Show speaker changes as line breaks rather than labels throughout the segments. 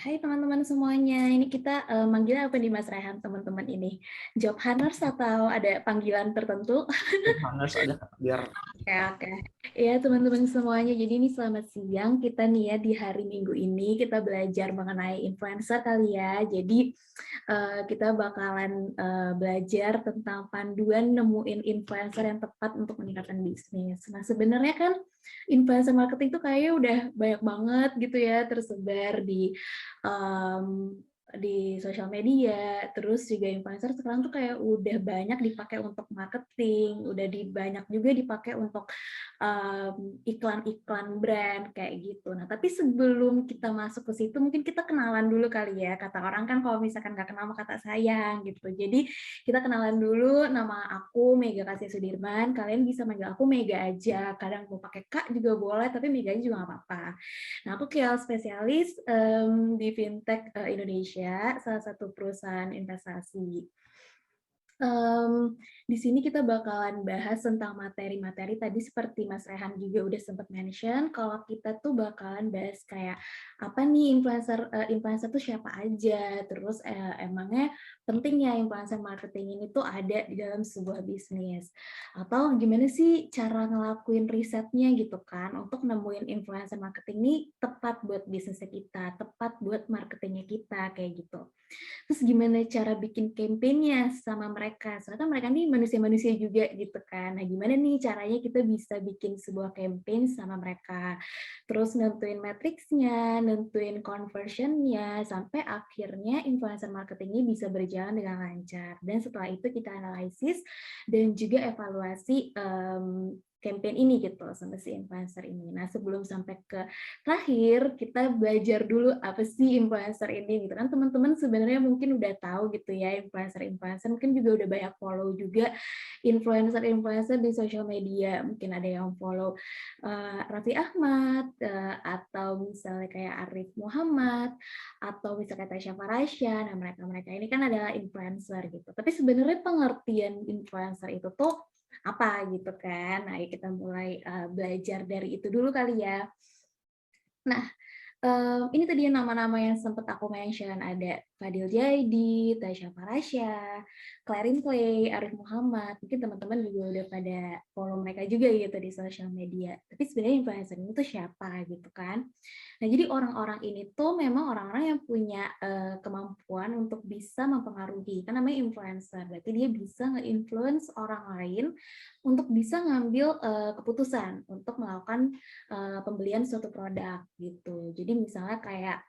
Hai teman-teman semuanya, ini kita manggilnya apa nih Mas Rehan teman-teman ini? Job hunters atau ada panggilan tertentu?
Harus ada biar
Oke, oke. Ya teman-teman semuanya, jadi ini selamat siang kita nih ya di hari Minggu ini kita belajar mengenai influencer kali ya. Jadi kita bakalan belajar tentang panduan nemuin influencer yang tepat untuk meningkatkan bisnis. Nah sebenarnya kan influencer marketing tuh kayaknya udah banyak banget gitu ya tersebar um, di sosial media, terus juga influencer sekarang tuh kayak udah banyak dipakai untuk marketing, udah banyak juga dipakai untuk iklan-iklan brand kayak gitu. Nah, tapi sebelum kita masuk ke situ, mungkin kita kenalan dulu kali ya. Kata orang kan kalau misalkan nggak kenal maka tak sayang gitu. Jadi kita kenalan dulu. Nama aku Mega Kasih Sudirman. Kalian bisa manggil aku Mega aja. Kadang mau pakai Kak juga boleh, tapi Mega aja juga nggak apa-apa. Nah, aku KL spesialis di fintech Indonesia, salah satu perusahaan investasi. Di sini kita bakalan bahas tentang materi-materi tadi seperti Mas Rehan juga udah sempat mention kalau kita tuh bakalan bahas kayak apa nih influencer tuh siapa aja, terus emangnya pentingnya influencer marketing ini tuh ada di dalam sebuah bisnis, atau gimana sih cara ngelakuin risetnya gitu kan untuk nemuin influencer marketing ini tepat buat bisnisnya kita, tepat buat marketingnya kita kayak gitu. Terus gimana cara bikin campaign-nya sama mereka, soalnya kan mereka nih manusia-manusia juga gitu kan. Nah gimana nih caranya kita bisa bikin sebuah campaign sama mereka, terus nentuin matriksnya, nentuin conversion-nya, sampai akhirnya influencer marketing ini bisa berjalan dengan lancar. Dan setelah itu kita analisis dan juga evaluasi campaign ini gitu sama si influencer ini. Nah sebelum sampai ke terakhir kita belajar dulu apa sih influencer ini gitu kan. Teman-teman sebenarnya mungkin udah tahu gitu ya influencer mungkin juga udah banyak follow juga influencer di sosial media. Mungkin ada yang follow Raffi Ahmad atau misalnya kayak Arif Muhammad atau misalnya Tasya Farasya. Nah mereka ini kan adalah influencer gitu, tapi sebenarnya pengertian influencer itu tuh apa gitu kan. Nah kita mulai belajar dari itu dulu kali ya. Nah, ini tadi nama-nama yang sempat aku mention, ada Fadil Jaidi, Tasya Farasya, Clarin Clay, Arif Muhammad. Mungkin teman-teman juga udah pada follow mereka juga gitu di sosial media. Tapi sebenarnya influencer ini tuh siapa gitu kan. Nah, jadi orang-orang ini tuh memang orang-orang yang punya kemampuan untuk bisa mempengaruhi. Kan namanya influencer, berarti dia bisa nge-influence orang lain untuk bisa ngambil keputusan untuk melakukan pembelian suatu produk gitu. Jadi misalnya kayak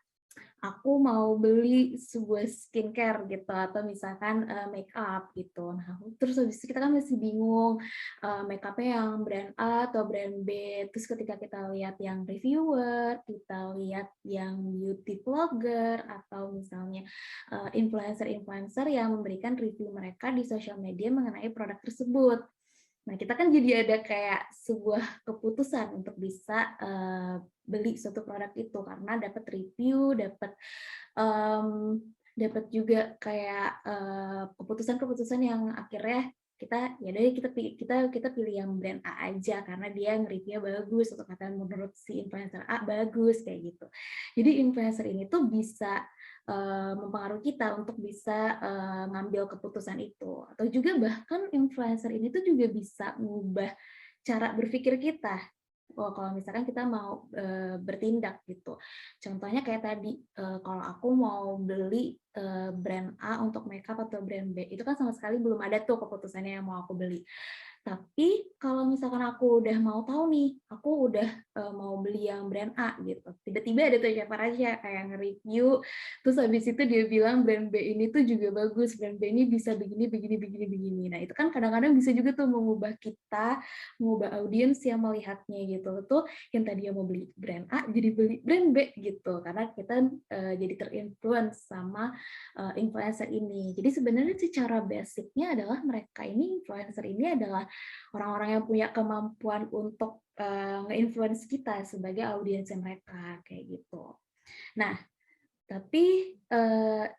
aku mau beli sebuah skincare gitu atau misalkan make up gitu. Nah, terus habis itu kita kan masih bingung make up-nya yang brand A atau brand B. Terus ketika kita lihat yang reviewer, kita lihat yang beauty blogger atau misalnya influencer-influencer yang memberikan review mereka di sosial media mengenai produk tersebut. Nah, kita kan jadi ada kayak sebuah keputusan untuk bisa beli suatu produk itu karena dapat review, dapat juga kayak keputusan-keputusan yang akhirnya kita ya dari kita pilih yang brand A aja karena dia nge-review bagus atau kata menurut si influencer A bagus kayak gitu. Jadi influencer ini tuh bisa mempengaruhi kita untuk bisa ngambil keputusan itu, atau juga bahkan influencer ini tuh juga bisa mengubah cara berpikir kita. Oh, kalau misalkan kita mau bertindak gitu. Contohnya kayak tadi, kalau aku mau beli brand A untuk makeup atau brand B, itu kan sama sekali belum ada tuh keputusannya yang mau aku beli. Tapi kalau misalkan aku udah mau tahu nih, aku udah mau beli yang brand A gitu. Tiba-tiba ada tuh siapa aja kayak nge-review, terus habis itu dia bilang brand B ini tuh juga bagus, brand B ini bisa begini, begini, begini, begini. Nah itu kan kadang-kadang bisa juga tuh mengubah kita, mengubah audiens yang melihatnya gitu. Tuh yang tadinya mau beli brand A jadi beli brand B gitu. Karena kita jadi terinfluence sama influencer ini. Jadi sebenarnya secara basicnya adalah mereka ini, influencer ini adalah orang-orang yang punya kemampuan untuk nge-influence kita sebagai audiensnya mereka kayak gitu. Nah, tapi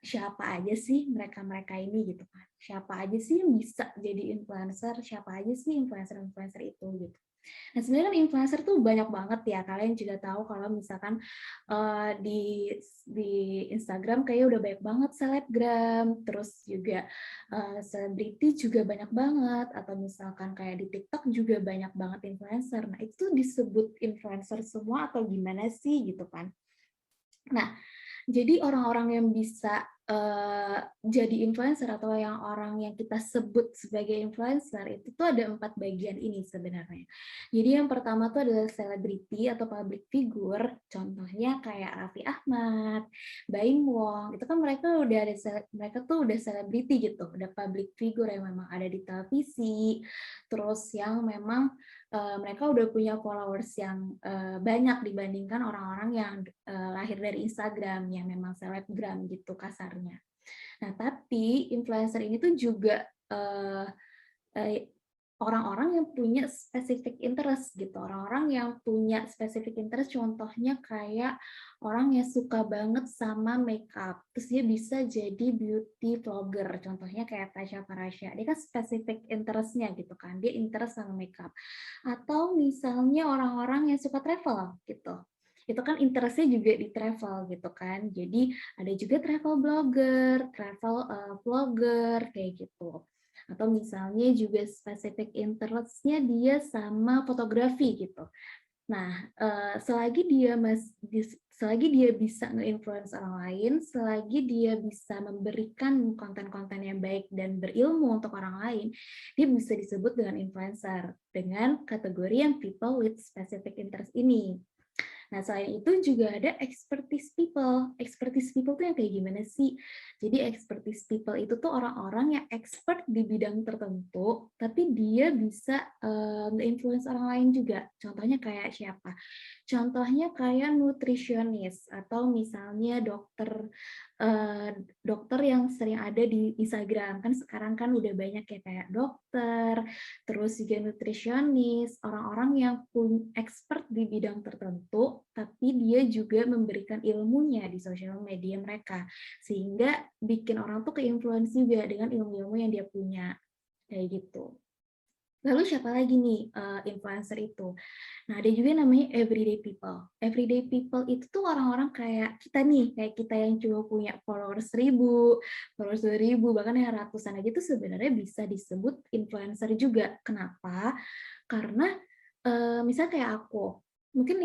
siapa aja sih mereka-mereka ini gitu kan? Siapa aja sih yang bisa jadi influencer? Siapa aja sih influencer-influencer itu gitu? Nah, sebenarnya kan influencer tuh banyak banget ya, kalian juga tahu kalau misalkan, di Instagram kayaknya udah banyak banget selebgram, terus juga, selebriti juga banyak banget, atau misalkan kayak di TikTok juga banyak banget influencer. Nah, itu tuh disebut influencer semua atau gimana sih, gitu kan. Nah, jadi orang-orang yang bisa, jadi influencer atau yang orang yang kita sebut sebagai influencer itu tuh ada 4 bagian ini sebenarnya. Jadi yang pertama tuh adalah selebriti atau public figure, contohnya kayak Raffi Ahmad, Baim Wong, itu kan mereka tuh udah selebriti gitu, udah public figure yang memang ada di televisi, terus yang memang, mereka udah punya followers yang, banyak dibandingkan orang-orang yang, lahir dari Instagram, yang memang selebgram gitu kasarnya. Nah, tapi influencer ini tuh juga, eee eee, orang-orang yang punya specific interest gitu, orang-orang yang punya specific interest contohnya kayak orang yang suka banget sama makeup, terus dia bisa jadi beauty vlogger, contohnya kayak Tasya Farasya, dia kan specific interest-nya gitu kan, dia interest sama makeup. Atau misalnya orang-orang yang suka travel gitu, itu kan interest-nya juga di travel gitu kan, jadi ada juga travel blogger, travel, vlogger, kayak gitu. Atau misalnya juga specific interest-nya dia sama fotografi gitu. Nah, selagi dia bisa nge-influence orang lain, selagi dia bisa memberikan konten-konten yang baik dan berilmu untuk orang lain, dia bisa disebut dengan influencer, dengan kategori yang people with specific interest ini. Nah, selain itu juga ada expertise people. Expertise people tuh yang kayak gimana sih? Jadi expertise people itu tuh orang-orang yang expert di bidang tertentu, tapi dia bisa nge-influence orang lain juga. Contohnya kayak siapa? Contohnya kayak nutrisionis atau misalnya dokter yang sering ada di Instagram. Kan sekarang kan udah banyak ya kayak dokter, terus juga nutrisionis, orang-orang yang expert di bidang tertentu, tapi dia juga memberikan ilmunya di sosial media mereka, sehingga bikin orang tuh ke-influence juga dengan ilmu-ilmu yang dia punya, kayak gitu. Lalu siapa lagi nih influencer itu? Nah, ada juga namanya everyday people. Everyday people itu tuh orang-orang kayak kita nih, kayak kita yang cuma punya followers 1.000, followers 2.000, bahkan yang ratusan aja tuh sebenarnya bisa disebut influencer juga. Kenapa? Karena misalnya kayak aku, mungkin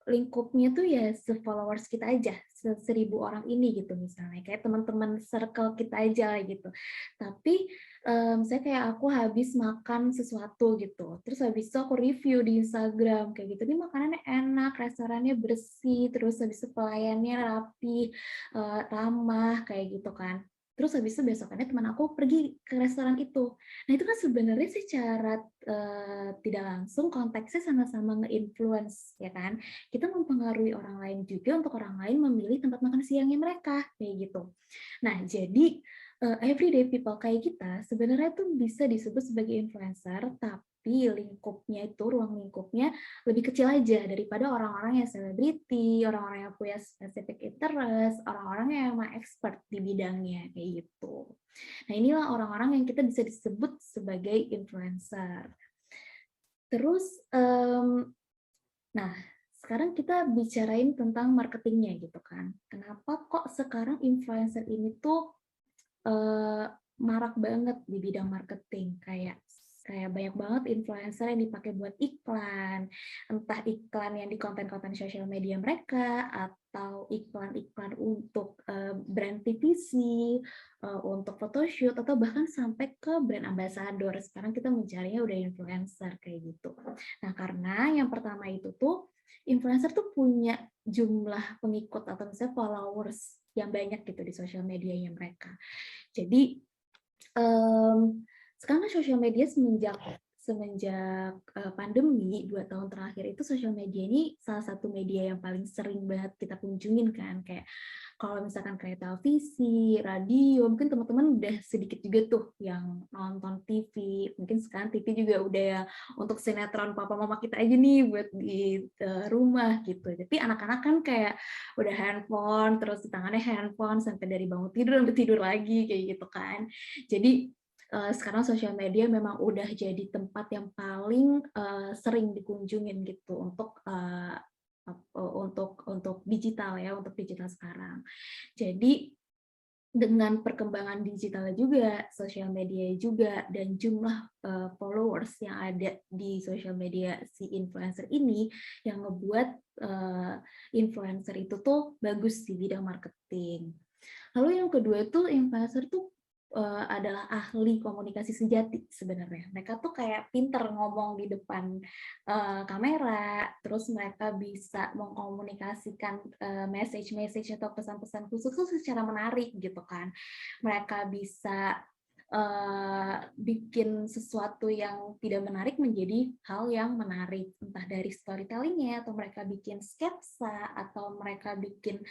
lingkupnya tuh ya se-followers kita aja, 1.000 orang ini gitu misalnya, kayak teman-teman circle kita aja lah gitu. Tapi misalnya kayak aku habis makan sesuatu gitu, terus habis itu aku review di Instagram kayak gitu, "Ini makanannya enak, restorannya bersih, terus habis itu pelayannya rapi, ramah," kayak gitu kan. Terus habis itu besokannya teman aku pergi ke restoran itu. Nah, itu kan sebenarnya secara, tidak langsung konteksnya sama-sama nge-influence, ya kan. Kita mempengaruhi orang lain juga untuk orang lain memilih tempat makan siangnya mereka, kayak gitu. Nah, jadi, everyday people kayak kita sebenarnya tuh bisa disebut sebagai influencer, tapi ruang lingkupnya lebih kecil aja daripada orang-orang yang selebriti, orang-orang yang punya specific interest, orang-orang yang emang expert di bidangnya, kayak gitu. Nah, inilah orang-orang yang kita bisa disebut sebagai influencer. Terus, nah, sekarang kita bicarain tentang marketingnya gitu kan. Kenapa kok sekarang influencer ini tuh Eee, marak banget di bidang marketing, kayak kayak banyak banget influencer yang dipakai buat iklan, entah iklan yang di konten-konten sosial media mereka, atau iklan-iklan untuk, brand TVC, untuk photoshoot, atau bahkan sampai ke brand ambassador. Sekarang kita mencarinya udah influencer, kayak gitu. Nah, karena yang pertama itu tuh, influencer tuh punya jumlah pengikut atau misalnya followers yang banyak gitu di sosial medianya mereka. Jadi, sekarang kan sosial media semenjak semenjak, pandemi 2 tahun terakhir itu sosial media ini salah satu media yang paling sering banget kita kunjungin kan, kayak kalau misalkan kayak televisi, radio, mungkin teman-teman udah sedikit juga tuh yang nonton TV, mungkin sekarang TV juga udah yang untuk sinetron papa mama kita aja nih buat di, rumah gitu. Tapi anak-anak kan kayak udah handphone, terus di tangannya handphone sampai dari bangun tidur sampai tidur lagi kayak gitu kan. Jadi sekarang sosial media memang udah jadi tempat yang paling, sering dikunjungin gitu untuk digital ya, untuk digital sekarang. Jadi dengan perkembangan digital juga, sosial media juga, dan jumlah followers yang ada di sosial media si influencer ini yang ngebuat influencer itu tuh bagus di bidang marketing. Lalu yang kedua itu influencer tuh adalah ahli komunikasi sejati sebenarnya. Mereka tuh kayak pinter ngomong di depan kamera, terus mereka bisa mengkomunikasikan message-message atau pesan-pesan khusus tuh secara menarik gitu kan. Mereka bisa bikin sesuatu yang tidak menarik menjadi hal yang menarik, entah dari storytelling-nya atau mereka bikin sketsa atau mereka bikin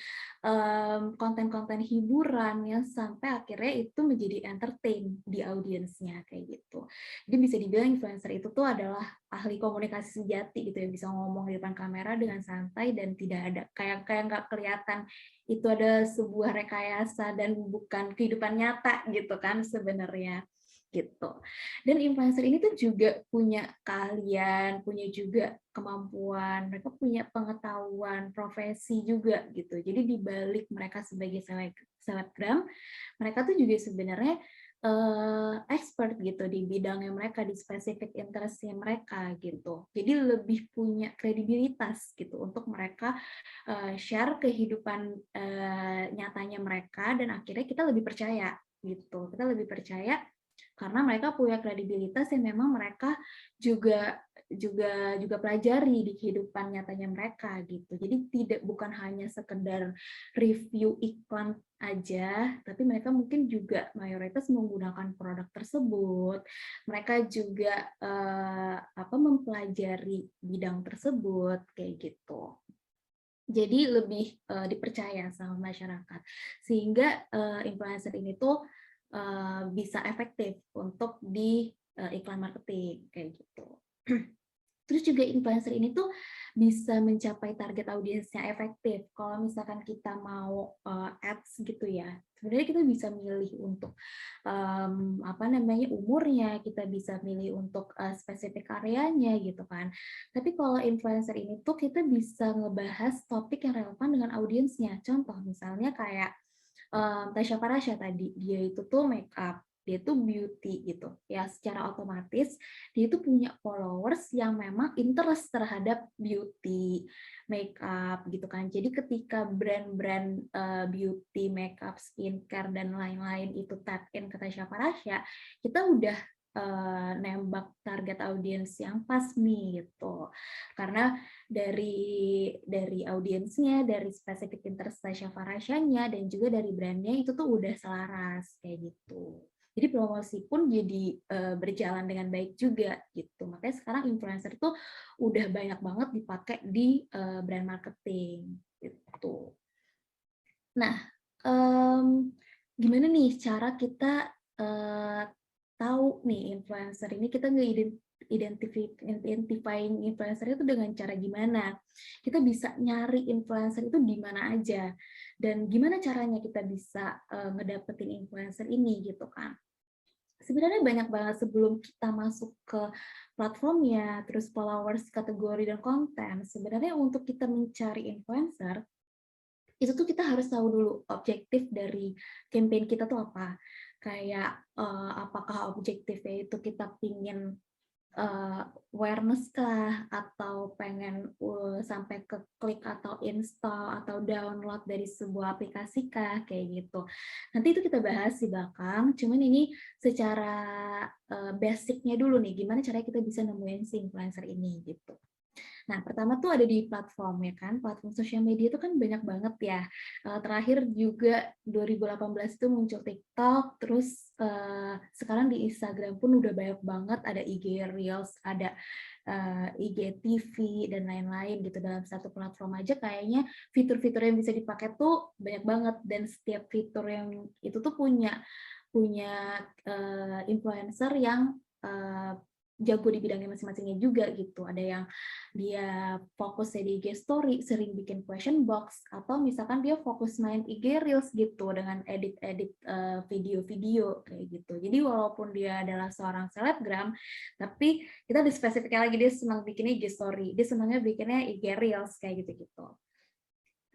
konten-konten hiburan yang sampai akhirnya itu menjadi entertain di audiensnya kayak gitu. Jadi bisa dibilang influencer itu tuh adalah ahli komunikasi sejati gitu ya, bisa ngomong di depan kamera dengan santai dan tidak ada kayak kayak nggak kelihatan itu ada sebuah rekayasa dan bukan kehidupan nyata gitu kan sebenarnya gitu. Dan influencer ini tuh juga punya keahlian, punya juga kemampuan, mereka punya pengetahuan profesi juga gitu. Jadi di balik mereka sebagai selebgram, mereka tuh juga sebenarnya expert gitu di bidangnya mereka, di spesifik interest-nya mereka gitu. Jadi lebih punya kredibilitas gitu untuk mereka share kehidupan nyatanya mereka dan akhirnya kita lebih percaya gitu. Kita lebih percaya karena mereka punya kredibilitas yang memang mereka juga juga pelajari di kehidupan nyatanya mereka gitu. Jadi bukan hanya sekedar review iklan aja, tapi mereka mungkin juga mayoritas menggunakan produk tersebut. Mereka juga mempelajari bidang tersebut kayak gitu. Jadi lebih dipercaya sama masyarakat. Sehingga influencer ini tuh bisa efektif untuk di iklan marketing kayak gitu. Terus juga influencer ini tuh bisa mencapai target audiensnya efektif. Kalau misalkan kita mau ads gitu ya, sebenarnya kita bisa milih untuk umurnya, kita bisa milih untuk spesifik areanya gitu kan. Tapi kalau influencer ini tuh kita bisa ngebahas topik yang relevan dengan audiensnya. Contoh misalnya kayak Tasya Farasya tadi, dia itu tuh make up, dia tuh beauty gitu. Ya secara otomatis dia itu punya followers yang memang interest terhadap beauty, make up gitu kan. Jadi ketika brand-brand beauty, make up, skincare dan lain-lain itu tap in ke Tasya Farasya, kita udah nembak target audiens yang pas nih gitu. Karena dari audiensnya, dari spesifik interest Tasya Farasyanya, dan juga dari brandnya itu tuh udah selaras kayak gitu. Jadi promosi pun jadi berjalan dengan baik juga gitu. Makanya sekarang influencer tuh udah banyak banget dipakai di brand marketing gitu. Nah, gimana nih cara kita tahu nih influencer ini, kita identifying influencer itu dengan cara gimana? Kita bisa nyari influencer itu di mana aja, dan gimana caranya kita bisa ngedapetin influencer ini gitu kan? Sebenarnya banyak banget sebelum kita masuk ke platformnya, terus followers, kategori, dan konten. Sebenarnya untuk kita mencari influencer, itu tuh kita harus tahu dulu objektif dari campaign kita tuh apa. Kayak apakah objektifnya itu kita pingin awareness kah, atau pengen sampai ke klik atau install atau download dari sebuah aplikasi kah, kayak gitu. Nanti itu kita bahas di belakang, cuman ini secara basicnya dulu nih, gimana caranya kita bisa nemuin si influencer ini gitu. Nah, pertama tuh ada di platform ya kan, platform sosial media itu kan banyak banget ya. Terakhir juga 2018 itu muncul TikTok, terus sekarang di Instagram pun udah banyak banget, ada IG Reels, ada IG TV dan lain-lain gitu. Dalam satu platform aja kayaknya fitur-fitur yang bisa dipakai tuh banyak banget, dan setiap fitur yang itu tuh punya influencer yang jago di bidangnya masing-masingnya juga gitu. Ada yang dia fokusnya di IG story, sering bikin question box, atau misalkan dia fokus main IG Reels gitu dengan edit-edit video-video kayak gitu. Jadi walaupun dia adalah seorang selebgram, tapi kita ada spesifiknya lagi, dia senang bikin IG story, dia senangnya bikinnya IG Reels kayak gitu-gitu.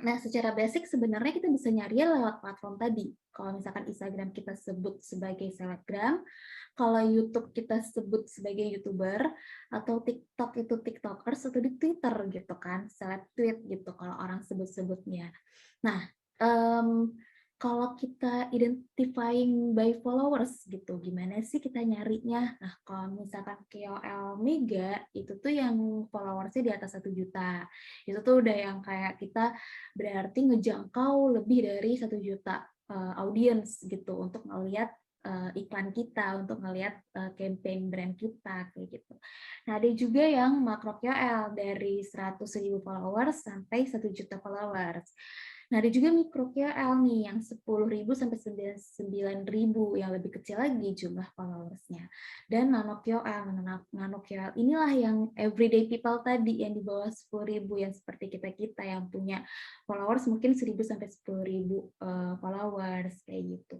Nah, secara basic sebenarnya kita bisa nyari lewat platform tadi. Kalau misalkan Instagram kita sebut sebagai selebgram, kalau YouTube kita sebut sebagai YouTuber, atau TikTok itu TikTokers, atau di Twitter gitu kan, seleb tweet gitu kalau orang sebut-sebutnya. Nah, kalau kita identifying by followers gitu, gimana sih kita nyarinya? Nah, kalau misalkan KOL Mega, itu tuh yang followersnya di atas 1 juta. Itu tuh udah yang kayak kita berarti ngejangkau lebih dari 1 juta audiens gitu untuk ngelihat iklan kita, untuk ngelihat campaign brand kita kayak gitu. Nah, ada juga yang makro KOL dari 100.000 followers sampai 1 juta followers. Nah, ada juga mikro KOL nih yang 10.000 sampai 9.000 yang lebih kecil lagi jumlah followersnya. Dan nano KOL, nano KOL inilah yang everyday people tadi yang di bawah 10.000 yang seperti kita-kita yang punya followers mungkin 1.000 sampai 10.000 followers kayak gitu.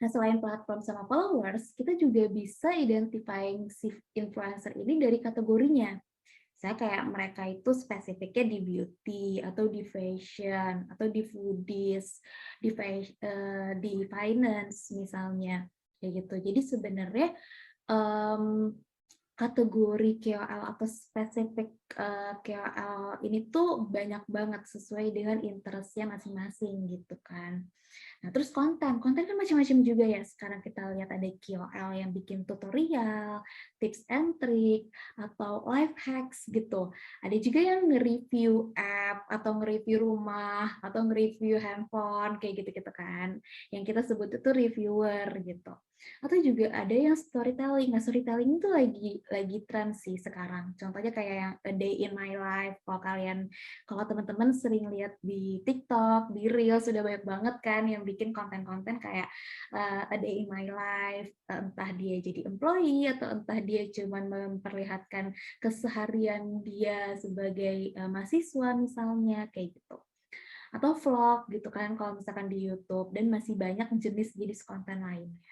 Nah, selain platform sama followers, kita juga bisa identifying si influencer ini dari kategorinya. Saya kayak mereka itu spesifiknya di beauty, atau di fashion, atau di foodies, di finance misalnya, kayak gitu. Jadi sebenarnya kategori KOL atau spesifik KOL ini tuh banyak banget sesuai dengan interest-nya masing-masing gitu kan. Nah, terus konten kan macam-macam juga ya. Sekarang kita lihat ada KOL yang bikin tutorial, tips and trick, atau life hacks gitu. Ada juga yang nge-review app, atau nge-review rumah, atau nge-review handphone, kayak gitu-gitu kan. Yang kita sebut itu reviewer gitu. Atau juga ada yang storytelling. Nah, storytelling itu lagi tren sih sekarang. Contohnya kayak yang A Day in My Life. Kalau teman-teman sering lihat di TikTok, di Reels, sudah banyak banget kan yang bikin konten-konten kayak A Day in My Life, entah dia jadi employee atau entah dia cuma memperlihatkan keseharian dia sebagai mahasiswa misalnya, kayak gitu. Atau vlog gitu kan kalau misalkan di YouTube, dan masih banyak jenis-jenis konten lainnya.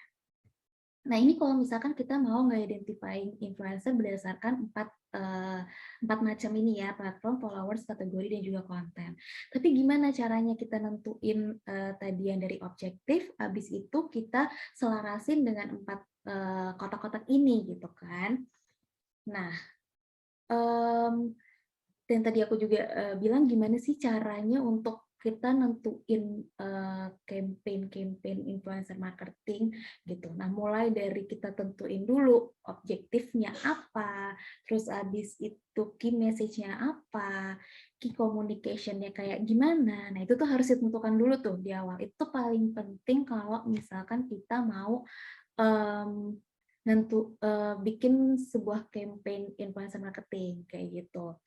Nah, ini kalau misalkan kita mau nge-identifying influencer berdasarkan empat macam ini ya, platform, followers, kategori, dan juga konten. Tapi gimana caranya kita nentuin tadi yang dari objektif, habis itu kita selarasin dengan 4 kotak-kotak ini gitu kan. Nah, dan tadi aku juga bilang gimana sih caranya untuk kita nentuin campaign influencer marketing gitu. Nah, mulai dari kita tentuin dulu objektifnya apa, terus habis itu key message-nya apa, key communication-nya kayak gimana. Nah, itu tuh harus ditentukan dulu tuh di awal. Itu paling penting kalau misalkan kita mau bikin sebuah campaign influencer marketing kayak gitu.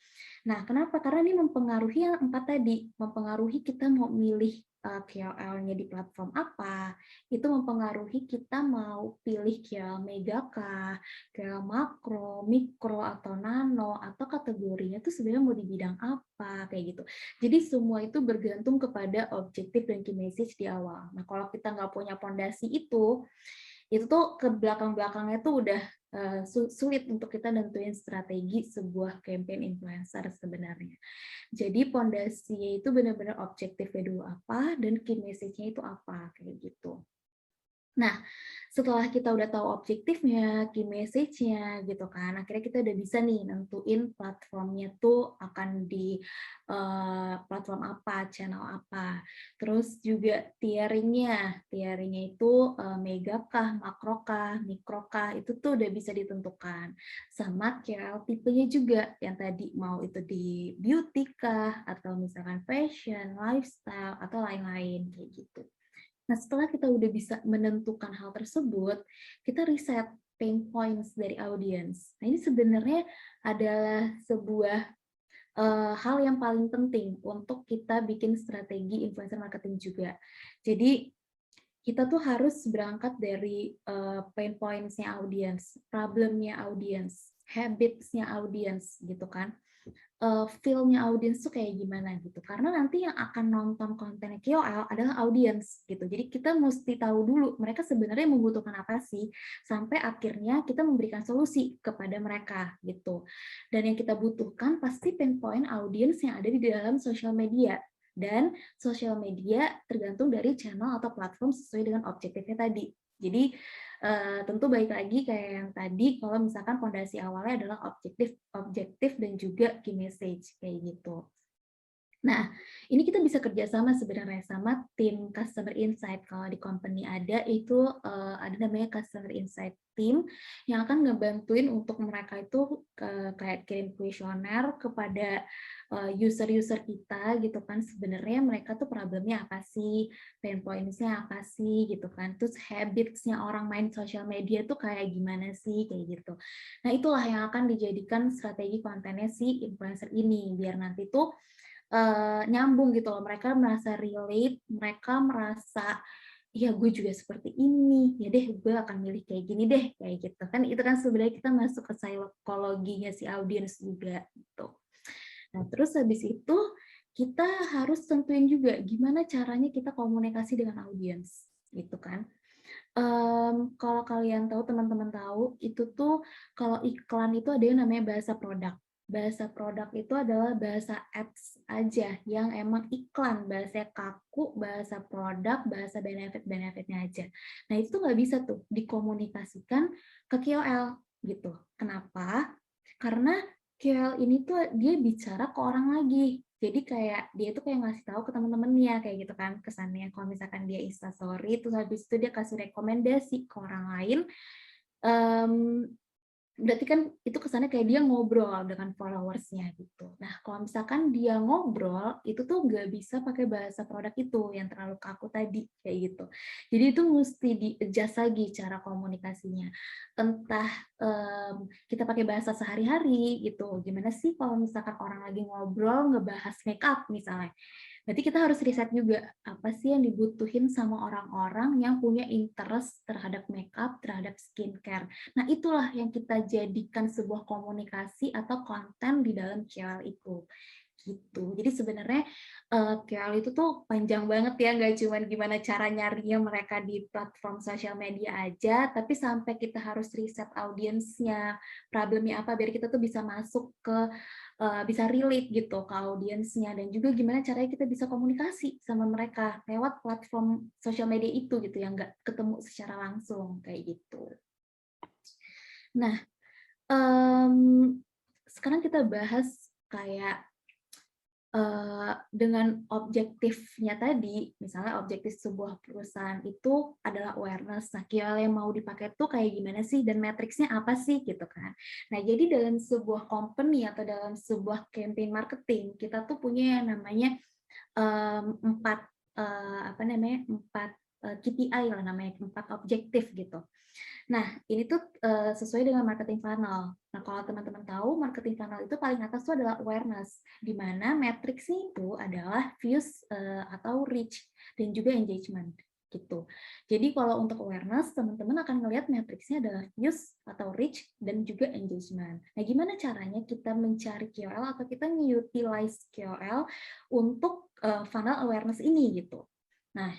Nah, kenapa? Karena ini mempengaruhi yang 4 tadi, mempengaruhi kita mau milih KOL-nya di platform apa, itu mempengaruhi kita mau pilih KOL mega kah, KOL makro, mikro, atau nano, atau kategorinya itu sebenarnya mau di bidang apa, kayak gitu. Jadi semua itu bergantung kepada objektif dan key message di awal. Nah, kalau kita nggak punya fondasi itu tuh ke belakang-belakangnya tuh udah sulit untuk kita nentuin strategi sebuah campaign influencer sebenarnya. Jadi pondasinya itu benar-benar objektifnya dulu apa, dan key message-nya itu apa, kayak gitu. Nah, setelah kita udah tahu objektifnya, key message-nya gitu kan, akhirnya kita udah bisa nih nentuin platformnya tuh akan di platform apa, channel apa. Terus juga tiering-nya itu mega kah, makro kah, mikro kah, itu tuh udah bisa ditentukan. Sama KOL tipenya juga, yang tadi mau itu di beauty kah, atau misalkan fashion, lifestyle, atau lain-lain kayak gitu. Nah, setelah kita udah bisa menentukan hal tersebut, kita riset pain points dari audience. Nah, ini sebenarnya adalah sebuah hal yang paling penting untuk kita bikin strategi influencer marketing juga. Jadi, kita tuh harus berangkat dari pain points-nya audiens, problem-nya audiens, habits-nya audiens gitu kan. Feel-nya audiens tuh kayak gimana gitu. Karena nanti yang akan nonton kontennya KOL adalah audiens gitu. Jadi kita mesti tahu dulu mereka sebenarnya membutuhkan apa sih, sampai akhirnya kita memberikan solusi kepada mereka gitu. Dan yang kita butuhkan pasti pain point audiens yang ada di dalam sosial media. Dan sosial media tergantung dari channel atau platform sesuai dengan objektifnya tadi. Jadi tentu baik lagi kayak yang tadi, kalau misalkan fondasi awalnya adalah objektif dan juga key message kayak gitu. Nah, ini kita bisa kerjasama sebenarnya sama tim Customer Insight. Kalau di company ada itu ada namanya Customer Insight Team yang akan ngebantuin untuk mereka itu kayak kirim kuesioner kepada user-user kita gitu kan. Sebenarnya mereka tuh problemnya apa sih, pain points-nya apa sih gitu kan. Terus habits-nya orang main sosial media tuh kayak gimana sih kayak gitu. Nah, itulah yang akan dijadikan strategi kontennya si influencer ini biar nanti tuh nyambung gitu loh, mereka merasa relate, mereka merasa, "Ya gue juga seperti ini, ya deh gue akan milih kayak gini deh," kayak gitu. Kan itu kan sebenarnya kita masuk ke psikologinya si audiens juga, gitu. Nah terus habis itu, kita harus tentuin juga gimana caranya kita komunikasi dengan audiens, gitu kan. Kalau kalian tahu, teman-teman tahu, itu tuh kalau iklan itu ada yang namanya bahasa produk. Bahasa produk itu adalah bahasa ads aja yang emang iklan, bahasa kaku, bahasa produk, bahasa benefit-benefitnya aja. Nah itu tuh nggak bisa tuh dikomunikasikan ke KOL gitu. Kenapa? Karena KOL ini tuh dia bicara ke orang lagi. Jadi kayak dia tuh kayak ngasih tahu ke teman-temannya kayak gitu kan kesannya. Kalau misalkan dia Insta story terus habis itu dia kasih rekomendasi ke orang lain, mmm, berarti kan itu kesannya kayak dia ngobrol dengan followers-nya gitu. Nah, kalau misalkan dia ngobrol, itu tuh nggak bisa pakai bahasa produk itu yang terlalu kaku tadi, kayak gitu. Jadi itu mesti di-adjust lagi cara komunikasinya. Entah kita pakai bahasa sehari-hari gitu. Gimana sih kalau misalkan orang lagi ngobrol ngebahas make up misalnya. Berarti kita harus riset juga, apa sih yang dibutuhin sama orang-orang yang punya interest terhadap makeup, terhadap skincare. Nah, itulah yang kita jadikan sebuah komunikasi atau konten di dalam KOL itu. Gitu. Jadi sebenarnya KOL itu tuh panjang banget ya, nggak cuma gimana cara nyarinya mereka di platform sosial media aja, tapi sampai kita harus riset audiensnya, problemnya apa, biar kita tuh bisa masuk ke bisa relate gitu ke audiensnya, dan juga gimana caranya kita bisa komunikasi sama mereka lewat platform sosial media itu gitu yang nggak ketemu secara langsung kayak gitu. Nah, sekarang kita bahas kayak dengan objektifnya tadi, misalnya objektif sebuah perusahaan itu adalah awareness. Nah, KOL yang mau dipakai tuh kayak gimana sih dan matriksnya apa sih gitu kan. Nah, jadi dalam sebuah company atau dalam sebuah campaign marketing, kita tuh punya yang namanya 4 apa namanya, 4 KPI lah namanya, 4 objektif gitu. Nah, ini tuh sesuai dengan marketing funnel. Nah, kalau teman-teman tahu, marketing funnel itu paling atas itu adalah awareness, di mana matriksnya itu adalah views atau reach dan juga engagement gitu. Jadi kalau untuk awareness, teman-teman akan melihat matriksnya adalah views atau reach dan juga engagement. Nah, gimana caranya kita mencari KOL atau kita nge-utilize KOL untuk funnel awareness ini gitu. Nah,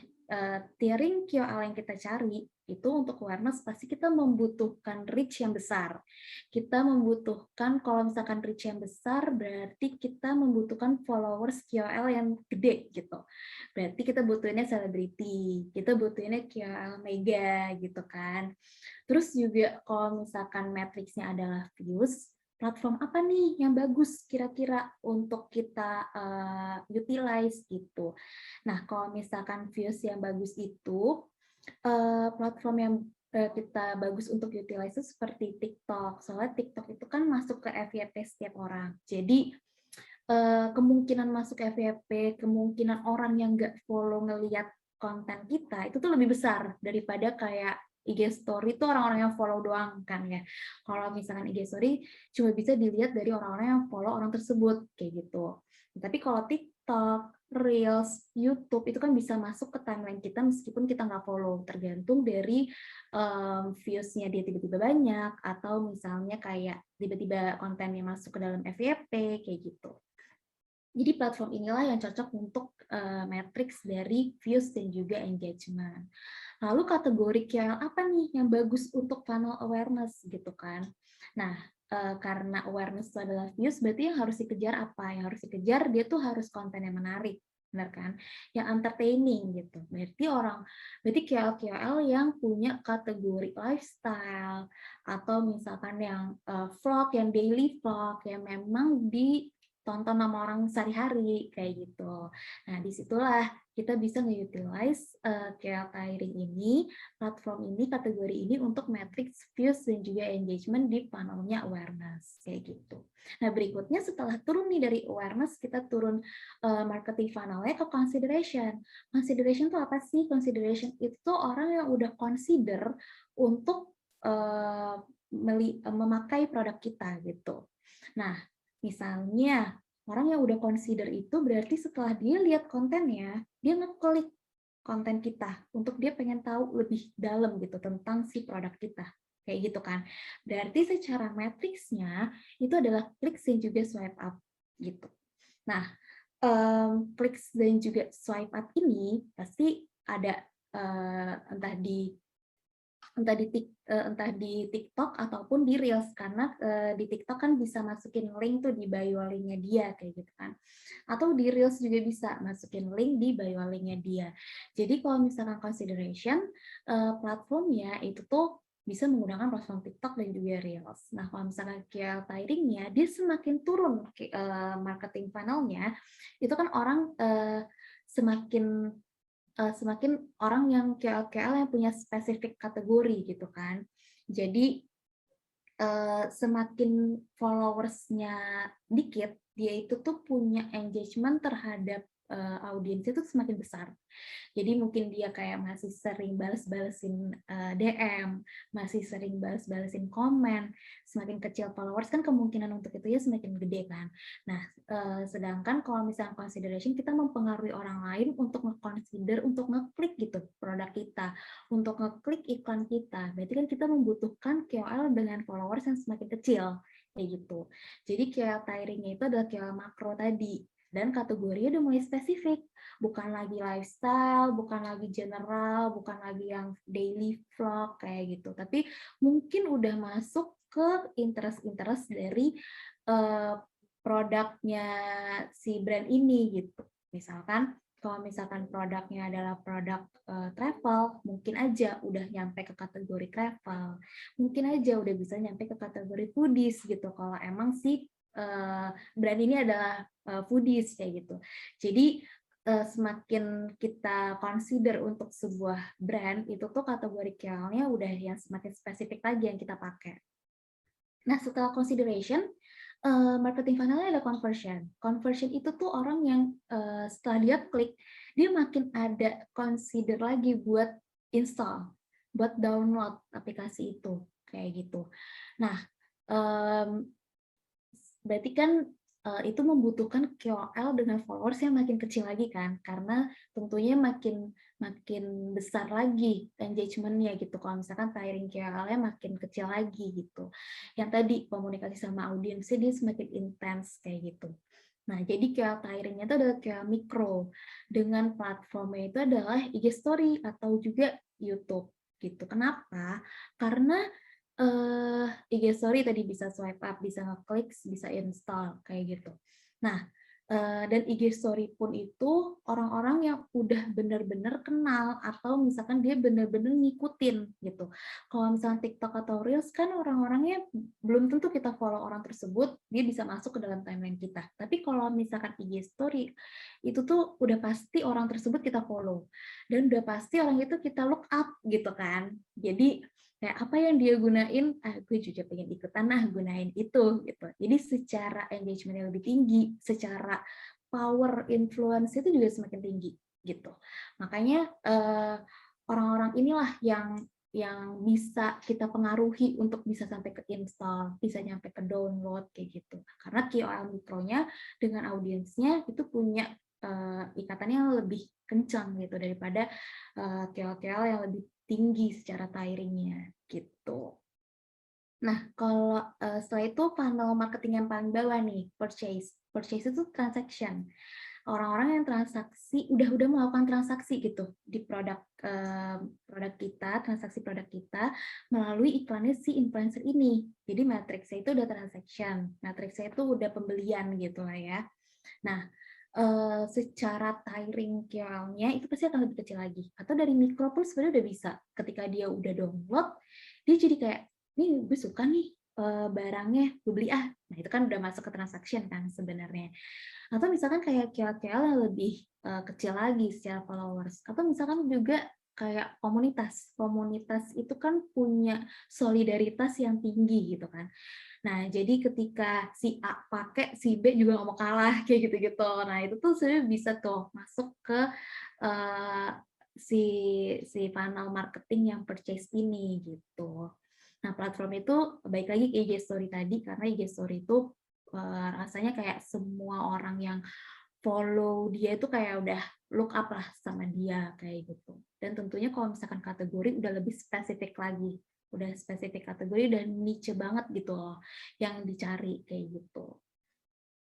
tiering KOL yang kita cari itu untuk awareness pasti kita membutuhkan reach yang besar. Kita membutuhkan, kalau misalkan reach yang besar berarti kita membutuhkan followers KOL yang gede gitu. Berarti kita butuhinnya selebriti, kita butuhinnya KOL mega gitu kan. Terus juga kalau misalkan matriksnya adalah views, platform apa nih yang bagus kira-kira untuk kita utilize gitu. Nah, kalau misalkan views yang bagus itu, platform yang kita bagus untuk utilize itu seperti TikTok. Soalnya TikTok itu kan masuk ke FYP setiap orang. Jadi kemungkinan masuk FYP, kemungkinan orang yang nggak follow ngelihat konten kita itu tuh lebih besar daripada kayak IG story itu orang-orang yang follow doang kan ya. Kalau misalkan IG story cuma bisa dilihat dari orang-orang yang follow orang tersebut kayak gitu. Tapi kalau TikTok, Reels, YouTube itu kan bisa masuk ke timeline kita meskipun kita nggak follow, tergantung dari views-nya dia tiba-tiba banyak atau misalnya kayak tiba-tiba kontennya masuk ke dalam FYP kayak gitu. Jadi platform inilah yang cocok untuk matriks dari views dan juga engagement. Lalu kategori KOL apa nih yang bagus untuk funnel awareness gitu kan? Nah, karena awareness itu adalah views, berarti yang harus dikejar apa? Yang harus dikejar dia tuh harus konten yang menarik, benar kan? Yang entertaining gitu. Berarti KOL yang punya kategori lifestyle atau misalkan yang vlog, yang daily vlog, yang memang ditonton sama orang sehari-hari kayak gitu. Nah, disitulah kita bisa nge-utilize KOL tiring ini, platform ini, kategori ini untuk matrix views dan juga engagement di funnel-nya awareness kayak gitu. Nah, berikutnya setelah turun nih dari awareness, kita turun marketing funnel-nya ke consideration. Consideration itu apa sih? Consideration itu orang yang udah consider untuk memakai produk kita gitu. Nah, misalnya orang yang udah consider itu berarti setelah dia lihat kontennya, dia ngeklik konten kita untuk dia pengen tahu lebih dalam gitu tentang si produk kita. Kayak gitu kan. Berarti secara matriksnya itu adalah klik dan juga swipe up gitu. Nah, klik dan juga swipe up ini pasti ada entah di TikTok ataupun di Reels karena di TikTok kan bisa masukin link tuh di bio linknya dia kayak gitu kan, atau di Reels juga bisa masukin link di bio linknya dia. Jadi kalau misalkan consideration platformnya itu tuh bisa menggunakan platform TikTok dan juga Reels. Nah kalau misalkan KOL tiringnya dia semakin turun marketing funnelnya, itu kan orang semakin orang yang KOL yang punya spesifik kategori gitu kan. Jadi semakin followers-nya dikit, dia itu tuh punya engagement terhadap audiensnya itu semakin besar. Jadi mungkin dia kayak masih sering bales-balesin DM, masih sering bales-balesin komen, semakin kecil followers kan kemungkinan untuk itu ya semakin gede kan. Nah, sedangkan kalau misalnya consideration kita mempengaruhi orang lain untuk nge-consider, untuk ngeklik gitu produk kita, untuk ngeklik iklan kita. Berarti kan kita membutuhkan KOL dengan followers yang semakin kecil kayak gitu. Jadi KOL tiringnya itu adalah KOL makro tadi dan kategorinya udah mulai spesifik, bukan lagi lifestyle, bukan lagi general, bukan lagi yang daily vlog kayak gitu, tapi mungkin udah masuk ke interest dari produknya si brand ini gitu. Misalkan kalau misalkan produknya adalah produk travel, mungkin aja udah nyampe ke kategori travel, mungkin aja udah bisa nyampe ke kategori foodies gitu kalau emang si brand ini adalah foodies kayak gitu. Jadi semakin kita consider untuk sebuah brand itu tuh kategori KOL-nya udah yang semakin spesifik lagi yang kita pakai. Nah, setelah consideration, marketing funnel-nya ada conversion. Conversion itu tuh orang yang setelah dia klik, dia makin ada consider lagi buat install, buat download aplikasi itu, kayak gitu. Nah, berarti kan itu membutuhkan KOL dengan followers yang makin kecil lagi kan, karena tentunya makin besar lagi engagement-nya gitu. Kalau misalkan tiring KOL-nya makin kecil lagi gitu. Yang tadi komunikasi sama audiensnya dia semakin intens kayak gitu. Nah, jadi KOL tiring-nya itu adalah KOL mikro dengan platformnya itu adalah IG Story atau juga YouTube gitu. Kenapa? Karena IG Story tadi bisa swipe up, bisa ngeklik, bisa install kayak gitu. Nah, dan IG Story pun itu orang-orang yang udah bener-bener kenal atau misalkan dia bener-bener ngikutin gitu. Kalau misalkan TikTok atau Reels kan orang-orangnya belum tentu kita follow orang tersebut, dia bisa masuk ke dalam timeline kita. Tapi kalau misalkan IG Story itu tuh udah pasti orang tersebut kita follow dan udah pasti orang itu kita look up gitu kan. Jadi kayak apa yang dia gunain, gue juga pengen ikutan gunain itu gitu. Jadi secara engagement yang lebih tinggi, secara power influence itu juga semakin tinggi gitu. Makanya orang-orang inilah yang bisa kita pengaruhi untuk bisa sampai ke install, bisa nyampe ke download kayak gitu. Karena KOL mikronya dengan audiensnya itu punya ikatannya lebih kencang gitu daripada KOL-KOL yang lebih tinggi secara tiringnya gitu. Nah, kalau setelah itu funnel marketing yang paling bawah nih, purchase. Purchase itu transaction. Orang-orang yang transaksi udah melakukan transaksi gitu di produk kita, transaksi produk kita melalui iklannya si influencer ini. Jadi matriksnya itu udah transaction, matriksnya itu udah pembelian gitu lah ya. Nah, secara tiring KOL-nya itu pasti akan lebih kecil lagi. Atau dari mikro pun sebenarnya udah bisa. Ketika dia udah download, dia jadi kayak, nih gue suka nih barangnya, gue beli ah. Nah itu kan udah masuk ke transaction kan sebenarnya. Atau misalkan kayak KOL yang lebih kecil lagi secara followers. Atau misalkan juga kayak komunitas. Komunitas itu kan punya solidaritas yang tinggi gitu kan. Nah, jadi ketika si A pakai, si B juga nggak mau kalah, kayak gitu-gitu. Nah, itu tuh sebenarnya bisa tuh masuk ke uh, si si funnel marketing yang purchase ini gitu. Nah, platform itu baik lagi ke IG Story tadi, karena IG Story itu rasanya kayak semua orang yang follow dia itu kayak udah look up lah sama dia kayak gitu. Dan tentunya kalau misalkan kategori udah lebih spesifik lagi, udah spesifik kategori dan niche banget gitu loh yang dicari kayak gitu.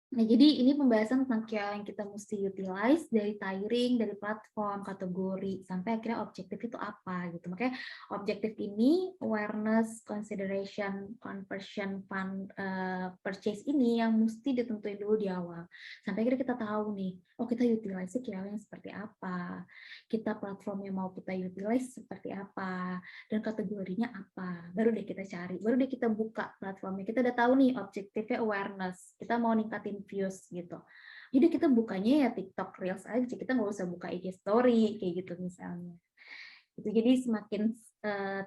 Nah, jadi ini pembahasan tentang KOL yang kita mesti utilize dari tiring, dari platform, kategori, sampai akhirnya objektif itu apa gitu. Makanya objektif ini, awareness, consideration, conversion, fund, purchase ini yang mesti ditentuin dulu di awal. Sampai akhirnya kita tahu nih, oh kita utilize KOL yang seperti apa, kita platform yang mau kita utilize seperti apa, dan kategorinya apa. Baru deh kita cari, baru deh kita buka platformnya. Kita udah tahu nih objektifnya awareness, kita mau ningkatin views gitu. Jadi kita bukanya ya TikTok Reels aja, kita nggak usah buka IG Story kayak gitu misalnya. Itu jadi semakin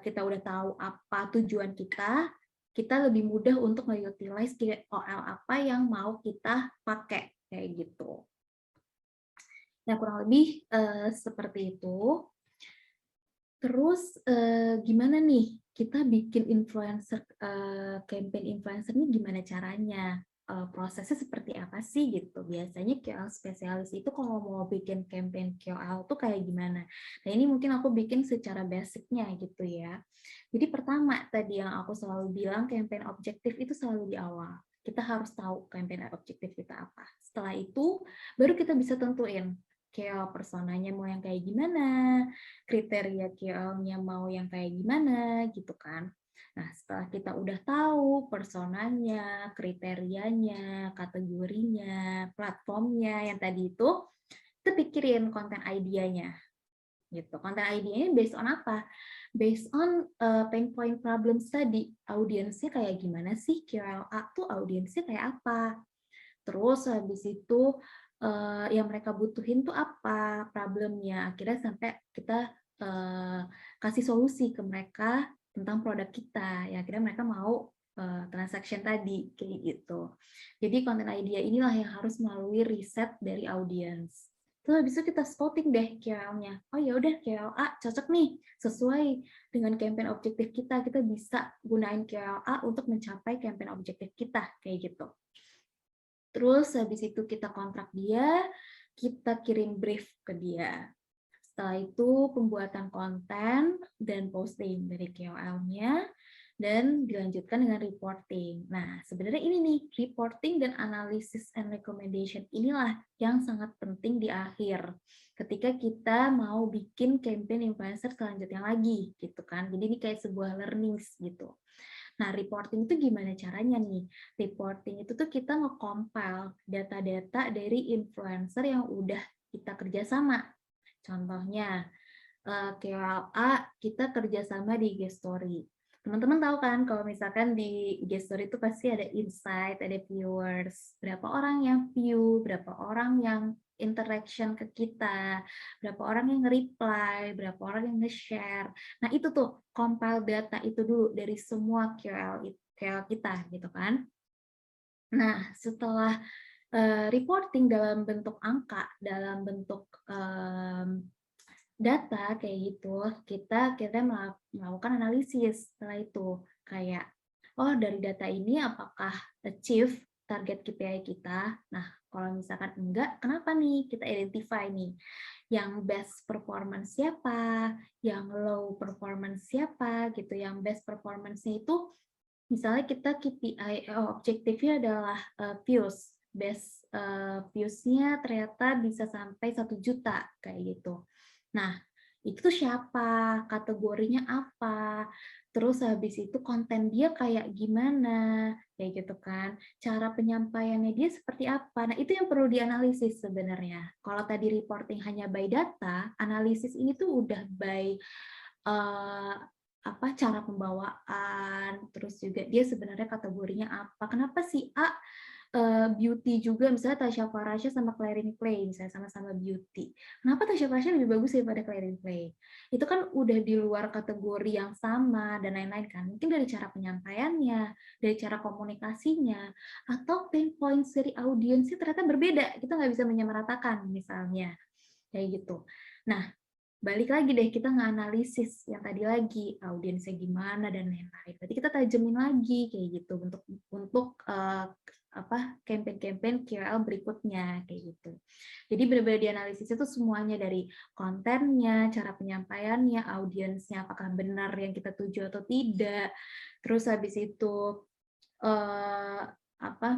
kita udah tahu apa tujuan kita lebih mudah untuk nge-utilize KOL apa yang mau kita pakai kayak gitu. Nah, kurang lebih seperti itu. Terus gimana nih kita bikin influencer, campaign influencer ini gimana caranya? Prosesnya seperti apa sih gitu? Biasanya KOL spesialis itu kalau mau bikin campaign KOL tuh kayak gimana? Nah ini mungkin aku bikin secara basicnya gitu ya. Jadi pertama tadi yang aku selalu bilang campaign objektif itu selalu di awal. Kita harus tahu campaign objektif kita apa. Setelah itu baru kita bisa tentuin KOL personanya mau yang kayak gimana, kriteria KOL-nya mau yang kayak gimana gitu kan. Nah, setelah kita udah tahu personanya, kriterianya, kategorinya, platformnya yang tadi itu, kita pikirin konten idenya gitu. Konten idenya based on apa? Based on pain point problems tadi. Audiensnya kayak gimana sih? KOL A tuh audiensnya kayak apa? Terus habis itu yang mereka butuhin tuh apa problemnya. Akhirnya sampai kita kasih solusi ke mereka tentang produk kita. Ya akhirnya mereka mau transaction tadi kayak gitu. Jadi konten idea inilah yang harus melalui riset dari audiens. Terus habis itu kita scouting deh KOL-nya. Oh ya udah KOL A cocok nih sesuai dengan campaign objektif kita. Kita bisa gunain KOL A untuk mencapai campaign objektif kita kayak gitu. Terus habis itu kita kontrak dia, kita kirim brief ke dia. Setelah itu pembuatan konten dan posting dari KOL-nya dan dilanjutkan dengan reporting. Nah, sebenarnya ini nih, reporting dan analysis and recommendation inilah yang sangat penting di akhir. Ketika kita mau bikin campaign influencer selanjutnya lagi, gitu kan. Jadi ini kayak sebuah learnings gitu. Nah, reporting itu gimana caranya nih? Reporting itu tuh kita nge-compile data-data dari influencer yang udah kita kerjasama. Contohnya, KOL A kita kerjasama di IG Story. Teman-teman tahu kan kalau misalkan di IG Story itu pasti ada insight, ada viewers, berapa orang yang view, berapa orang yang interaction ke kita, berapa orang yang reply, berapa orang yang nge-share. Nah itu tuh compile data itu dulu dari semua KOL kita gitu kan. Nah setelah reporting dalam bentuk angka, dalam bentuk data kayak gitu, kita melakukan analisis setelah itu kayak oh dari data ini apakah achieve target KPI kita. Nah, Kalau misalkan enggak, kenapa nih? Kita identify nih, yang best performance siapa, yang low performance siapa, gitu. Yang best performance-nya itu, misalnya kita KPI objektifnya adalah views, best views-nya ternyata bisa sampai 1 juta kayak gitu. Nah, itu siapa, kategorinya apa, terus habis itu konten dia kayak gimana, kayak gitu kan. Cara penyampaiannya dia seperti apa. Nah, itu yang perlu dianalisis sebenarnya. Kalau tadi reporting hanya by data, analisis ini tuh udah by eh, apa cara pembawaan, terus juga dia sebenarnya kategorinya apa. Kenapa si A beauty juga, misalnya Tasya Farasya sama Clarin Clay, misalnya sama-sama beauty. Kenapa Tasya Farasya lebih bagus daripada Clarin Clay? Itu kan udah di luar kategori yang sama dan lain-lain kan. Mungkin dari cara penyampaiannya, dari cara komunikasinya, atau pain points dari audiensnya ternyata berbeda. Kita nggak bisa menyamaratakan misalnya. Kayak gitu. Nah, balik lagi deh, kita nganalisis yang tadi lagi, audiensnya gimana dan lain-lain. Berarti kita tajemin lagi kayak gitu untuk campaign-campaign KOL berikutnya kayak gitu. Jadi benar-benar dianalisis itu semuanya dari kontennya, cara penyampaiannya, audiensnya apakah benar yang kita tuju atau tidak. Terus habis itu eh, apa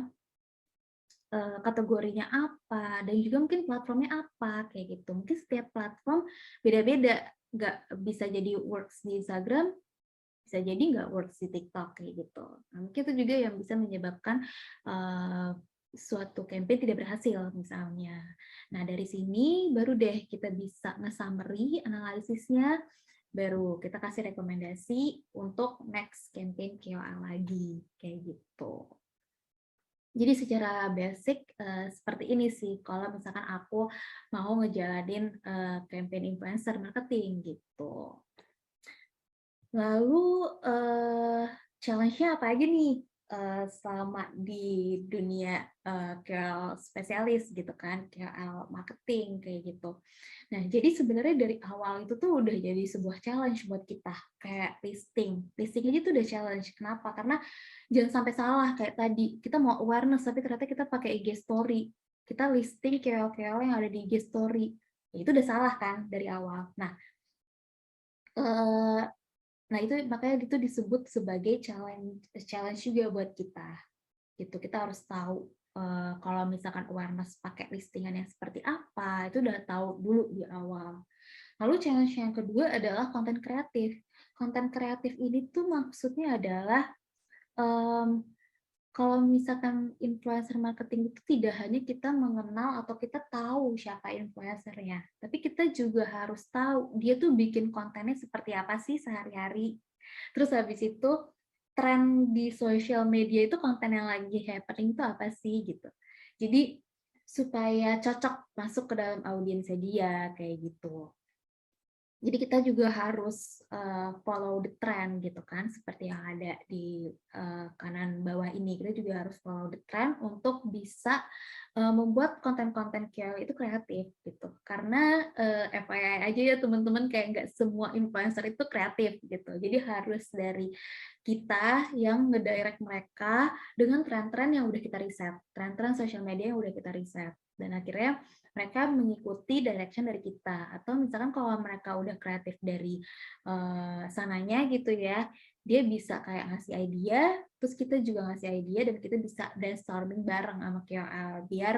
kategorinya apa, dan juga mungkin platformnya apa, kayak gitu. Mungkin setiap platform beda-beda, nggak bisa jadi works di Instagram, bisa jadi nggak works di TikTok, kayak gitu. Nah, mungkin itu juga yang bisa menyebabkan suatu campaign tidak berhasil, misalnya. Nah, dari sini baru deh kita bisa nge-summary analisisnya, baru kita kasih rekomendasi untuk next campaign KOL lagi, kayak gitu. Jadi secara basic seperti ini sih kalau misalkan aku mau ngejalanin campaign influencer marketing gitu. Lalu challenge-nya apa aja nih selama di dunia KOL spesialis gitu kan, KOL marketing kayak gitu. Nah, jadi sebenarnya dari awal itu tuh udah jadi sebuah challenge buat kita, kayak listing. Listing aja tuh udah challenge. Kenapa? Karena jangan sampai salah kayak tadi, kita mau awareness tapi ternyata kita pakai IG story. Kita listing KOL-KOL yang ada di IG story. Ya, itu udah salah kan dari awal. Eh, Nah, itu makanya itu disebut sebagai challenge juga buat kita. Gitu. Kita harus tahu kalau misalkan awareness pakai listingan yang seperti apa, itu udah tahu dulu di awal. Lalu challenge yang kedua adalah konten kreatif. Konten kreatif ini tuh maksudnya adalah kalau misalkan influencer marketing itu tidak hanya kita mengenal atau kita tahu siapa influencernya, tapi kita juga harus tahu dia tuh bikin kontennya seperti apa sih sehari-hari. Terus habis itu tren di sosial media itu konten yang lagi happening itu apa sih gitu. Jadi supaya cocok masuk ke dalam audiensnya dia kayak gitu. Jadi kita juga harus follow the trend gitu kan, seperti yang ada di kanan bawah ini. Kita juga harus follow the trend untuk bisa membuat konten-konten KOL itu kreatif gitu. Karena FYI aja ya teman-teman, kayak nggak semua influencer itu kreatif gitu. Jadi harus dari kita yang ngedirect mereka dengan tren-tren yang udah kita riset, tren-tren sosial media yang udah kita riset. Dan akhirnya mereka mengikuti direction dari kita, atau misalkan kalau mereka udah kreatif dari sananya gitu ya, dia bisa kayak ngasih idea, terus kita juga ngasih idea dan kita bisa brainstorming bareng sama KOL biar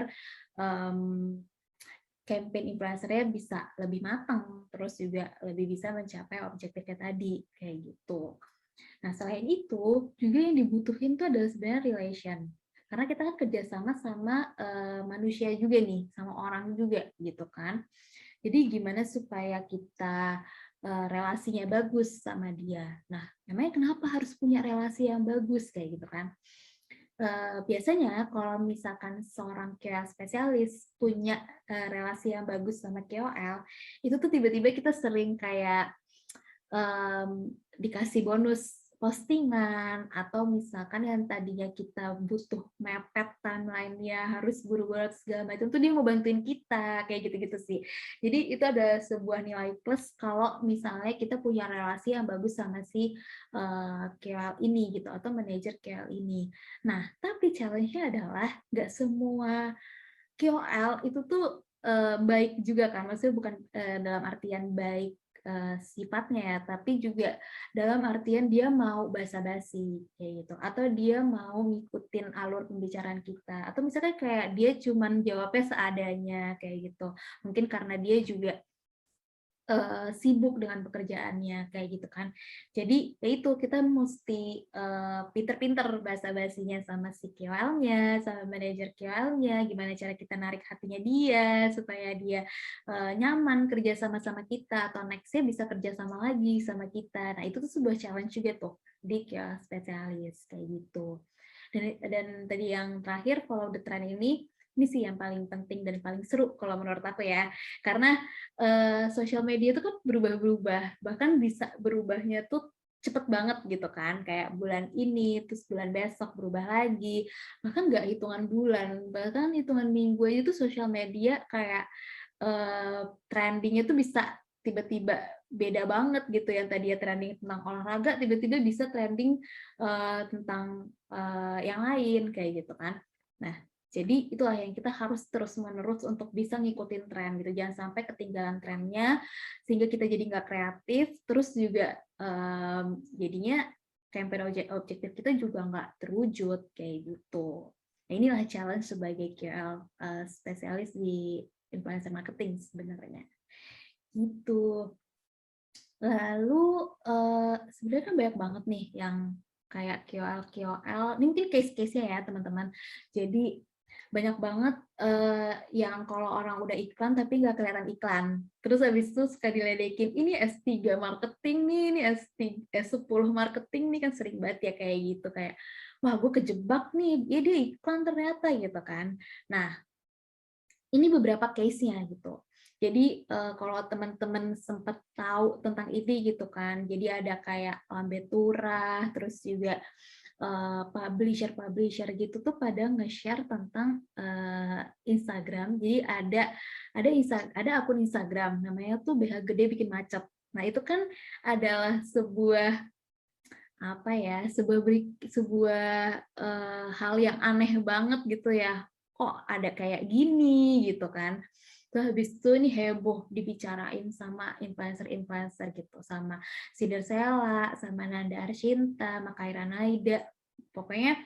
campaign influencer-nya bisa lebih matang, terus juga lebih bisa mencapai objektifnya tadi kayak gitu. Nah, selain itu juga yang dibutuhin tuh adalah sebenarnya relation. Karena kita kan kerjasama sama manusia juga nih, sama orang juga gitu kan. Jadi gimana supaya kita relasinya bagus sama dia. Nah, namanya kenapa harus punya relasi yang bagus kayak gitu kan. Biasanya kalau misalkan seorang KOL spesialis punya relasi yang bagus sama KOL, itu tuh tiba-tiba kita sering kayak dikasih bonus postingan, atau misalkan yang tadinya kita butuh mepet timeline-nya harus buru-buru segala macam tuh dia mau bantuin kita kayak gitu-gitu sih. Jadi itu ada sebuah nilai plus kalau misalnya kita punya relasi yang bagus sama si KOL ini gitu, atau manajer KOL ini. Nah, tapi challenge-nya adalah nggak semua KOL itu tuh, baik juga kan, maksudnya bukan, dalam artian baik, sifatnya ya, tapi juga dalam artian dia mau basa-basi, kayak gitu, atau dia mau ngikutin alur pembicaraan kita, atau misalkan kayak dia cuman jawabnya seadanya, kayak gitu. Mungkin karena dia juga sibuk dengan pekerjaannya, kayak gitu kan. Jadi, ya itu kita musti, pinter-pinter basa-basinya sama si KOL-nya, sama manajer KOL-nya, gimana cara kita narik hatinya dia, supaya dia, nyaman kerja sama-sama kita, atau next-nya bisa kerja sama lagi sama kita. Nah, itu tuh sebuah challenge juga tuh, di KOL spesialis, kayak gitu. Dan tadi yang terakhir, follow the trend ini sih yang paling penting dan paling seru kalau menurut aku ya. Karena sosial media itu kan berubah-berubah, bahkan bisa berubahnya tuh cepet banget gitu kan, kayak bulan ini, terus bulan besok berubah lagi, bahkan nggak hitungan bulan, bahkan hitungan minggu aja tuh sosial media kayak trending-nya tuh bisa tiba-tiba beda banget gitu, yang tadinya trending tentang olahraga, tiba-tiba bisa trending tentang yang lain, kayak gitu kan. Nah, jadi itulah yang kita harus terus-menerus untuk bisa ngikutin tren gitu, jangan sampai ketinggalan trennya, sehingga kita jadi nggak kreatif, terus juga jadinya campaign objektif kita juga nggak terwujud, kayak gitu. Nah, inilah challenge sebagai KOL spesialis di influencer marketing sebenarnya. Gitu. Lalu sebenarnya kan banyak banget nih yang kayak KOL, ini mungkin case-case-nya ya teman-teman. Jadi banyak banget yang kalau orang udah iklan tapi nggak kelihatan iklan. Terus habis itu suka diledekin, ini S3 marketing nih, ini S10 marketing nih, kan sering banget ya kayak gitu. Kayak, wah gue kejebak nih, ya dia iklan ternyata gitu kan. Nah, ini beberapa case-nya gitu. Jadi kalau teman-teman sempat tahu tentang ini gitu kan, jadi ada kayak Lambe Turah, terus juga publisher gitu tuh pada nge-share tentang Instagram. Jadi ada akun Instagram namanya tuh BH Gede Bikin Macet. Nah itu kan adalah sebuah apa ya, sebuah hal yang aneh banget gitu ya, kok ada kayak gini gitu kan. Terus habis itu ini heboh dibicarain sama influencer-influencer gitu, sama Sider Sela, sama Nanda Arshinta, sama Kaira Naida. Pokoknya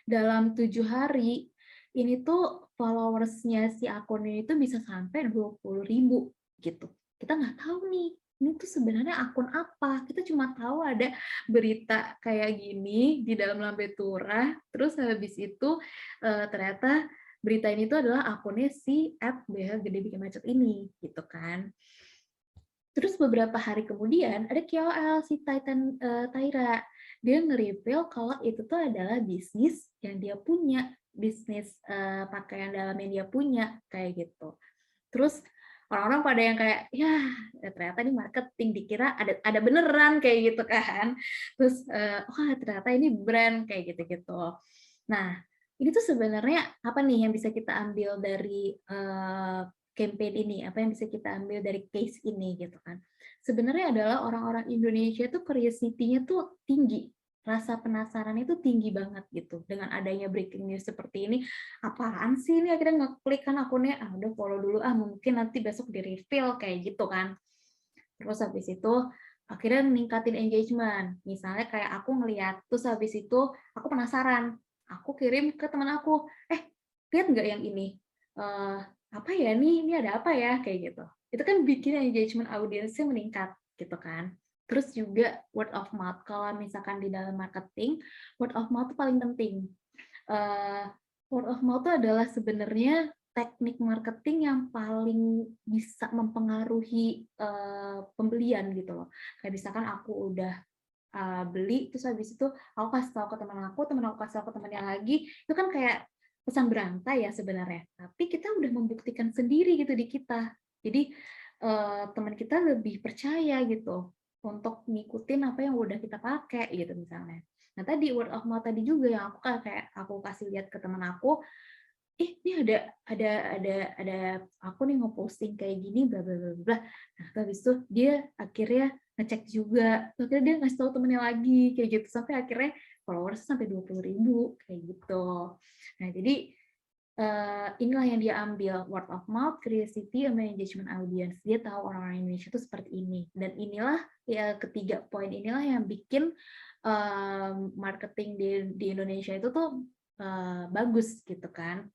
dalam 7 hari ini tuh followersnya si akun ini tuh bisa sampai 20.000 gitu. Kita nggak tahu nih, ini tuh sebenarnya akun apa. Kita cuma tahu ada berita kayak gini di dalam Lambe Turah, terus habis itu ternyata berita ini tuh adalah akunnya si @bh Gede Bikin Macet ini, gitu kan. Terus beberapa hari kemudian ada KOL si Taira. Dia nge-reveal kalau itu tuh adalah bisnis yang dia punya, bisnis pakaian dalam yang dia punya, kayak gitu. Terus orang-orang pada yang kayak, ya ternyata ini marketing, dikira ada beneran kayak gitu kan. Terus, wah ternyata ini brand kayak gitu-gitu. Nah, ini tuh sebenarnya apa nih yang bisa kita ambil dari campaign ini, apa yang bisa kita ambil dari case ini gitu kan. Sebenarnya adalah orang-orang Indonesia tuh curiosity-nya tuh tinggi, rasa penasaran itu tinggi banget gitu. Dengan adanya breaking news seperti ini, apaan sih ini, akhirnya ngeklik kan akunnya, ah udah follow dulu, ah mungkin nanti besok di-reveal kayak gitu kan. Terus habis itu akhirnya ningkatin engagement. Misalnya kayak aku ngeliat, terus habis itu aku penasaran, aku kirim ke teman aku, lihat nggak yang ini? Apa ya nih? Ini ada apa ya? Kayak gitu. Itu kan bikin engagement audiensnya meningkat gitu kan. Terus juga word of mouth. Kalau misalkan di dalam marketing, word of mouth itu paling penting. Eh, Word of mouth itu adalah sebenarnya teknik marketing yang paling bisa mempengaruhi pembelian gitu loh. Kayak misalkan aku udah beli, terus habis itu aku kasih tahu ke teman aku kasih tahu ke temannya lagi, itu kan kayak pesan berantai ya sebenarnya. Tapi kita udah membuktikan sendiri gitu di kita. Jadi teman kita lebih percaya gitu untuk ngikutin apa yang udah kita pakai gitu misalnya. Nah tadi word of mouth tadi juga yang aku kasih lihat ke teman aku, ini ada aku nih ngeposting kayak gini bla bla bla bla. Nah, habis itu dia akhirnya ngecek juga. Terus akhirnya dia ngasih tahu temennya lagi kayak gitu sampai akhirnya followers sampai 20.000 kayak gitu. Nah, jadi inilah yang dia ambil, word of mouth, curiosity, sama engagement audience. Dia tahu orang-orang Indonesia itu seperti ini. Dan inilah ya ketiga poin inilah yang bikin marketing di Indonesia itu tuh bagus gitu kan,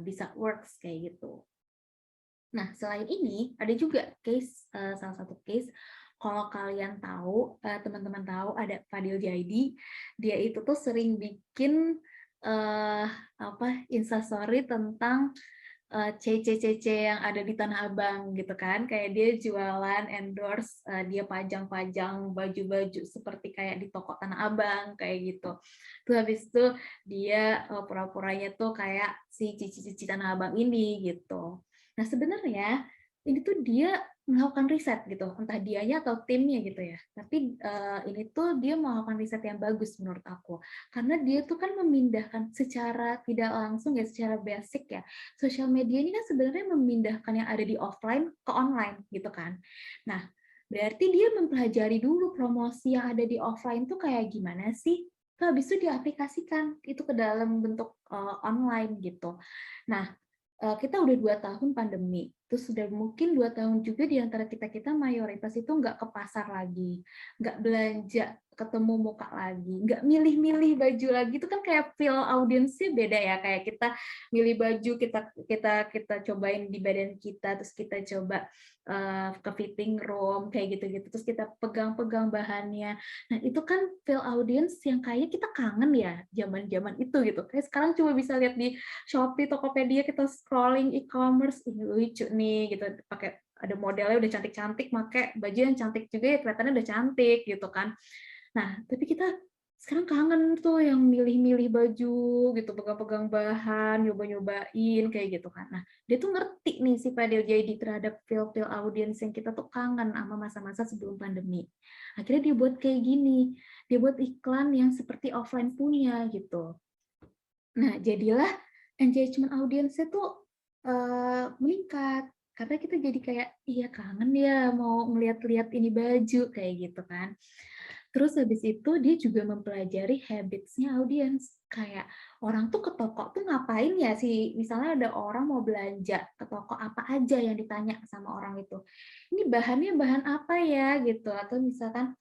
bisa works kayak gitu. Nah, selain ini ada juga case, salah satu case kalau kalian tahu, teman-teman tahu ada Fadil Jaidi, dia itu tuh sering bikin apa Instastory tentang CC-CC yang ada di Tanah Abang gitu kan, kayak dia jualan endorse, dia pajang-pajang baju-baju seperti kayak di toko Tanah Abang kayak gitu. Terus habis itu dia pura-puranya tuh kayak si cici-cici Tanah Abang ini gitu. Nah sebenarnya ini tuh dia melakukan riset gitu, entah dianya atau timnya gitu ya. Tapi ini tuh dia melakukan riset yang bagus menurut aku, karena dia tuh kan memindahkan secara tidak langsung ya, secara basic ya. Sosial media ini kan sebenarnya memindahkan yang ada di offline ke online gitu kan. Nah, berarti dia mempelajari dulu promosi yang ada di offline tuh kayak gimana sih? Terus habis itu diaplikasikan itu ke dalam bentuk online gitu. Nah, kita udah 2 tahun pandemi, terus sudah mungkin 2 tahun juga di antara kita-kita mayoritas itu nggak ke pasar lagi, nggak belanja, ketemu muka lagi, nggak milih-milih baju lagi, itu kan kayak feel audience-nya beda ya, kayak kita milih baju, kita kita kita cobain di badan kita, terus kita coba ke fitting room, kayak gitu-gitu, terus kita pegang-pegang bahannya. Nah, itu kan feel audience yang kayaknya kita kangen ya, zaman-zaman itu gitu. Kayak sekarang cuma bisa lihat di Shopee, Tokopedia, kita scrolling e-commerce, ini lucu nih gitu, pakai ada modelnya udah cantik-cantik, pakai baju yang cantik juga ya kelihatannya udah cantik gitu kan. Nah, tapi kita sekarang kangen tuh yang milih-milih baju gitu, pegang-pegang bahan, nyoba-nyobain kayak gitu kan. Nah, dia tuh ngerti nih si Fadil Jaidi terhadap feel-feel audience yang kita tuh kangen sama masa-masa sebelum pandemi. Akhirnya dia buat kayak gini, dia buat iklan yang seperti offline punya gitu. Nah, jadilah engagement audience-nya tuh meningkat. Karena kita jadi kayak, iya kangen ya mau ngeliat-liat ini baju, kayak gitu kan. Terus habis itu dia juga mempelajari habits-nya audience. Kayak orang tuh ke toko tuh ngapain ya sih? Misalnya ada orang mau belanja ke toko apa aja yang ditanya sama orang itu. Ini bahannya bahan apa ya gitu. Atau misalkan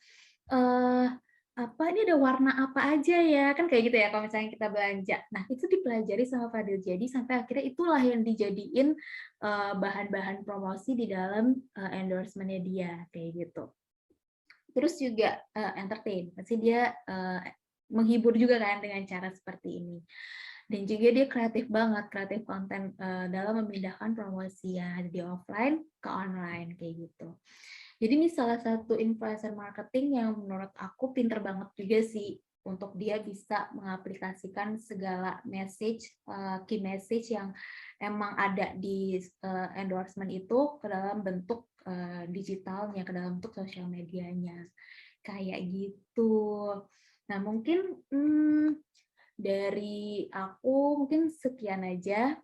eh apa ini ada warna apa aja ya kan kayak gitu ya kalau misalnya kita belanja. Nah itu dipelajari sama Fadil jadi sampai akhirnya itulah yang dijadiin bahan-bahan promosi di dalam endorsement-nya dia kayak gitu. Terus juga entertain, pasti dia menghibur juga kan dengan cara seperti ini. Dan juga dia kreatif banget, kreatif konten dalam memindahkan promosi yang ada di offline ke online kayak gitu. Jadi ini salah satu influencer marketing yang menurut aku pinter banget juga sih untuk dia bisa mengaplikasikan segala message, key message yang emang ada di endorsement itu ke dalam bentuk digitalnya, ke dalam bentuk sosial medianya. Kayak gitu. Nah, mungkin dari aku mungkin sekian aja.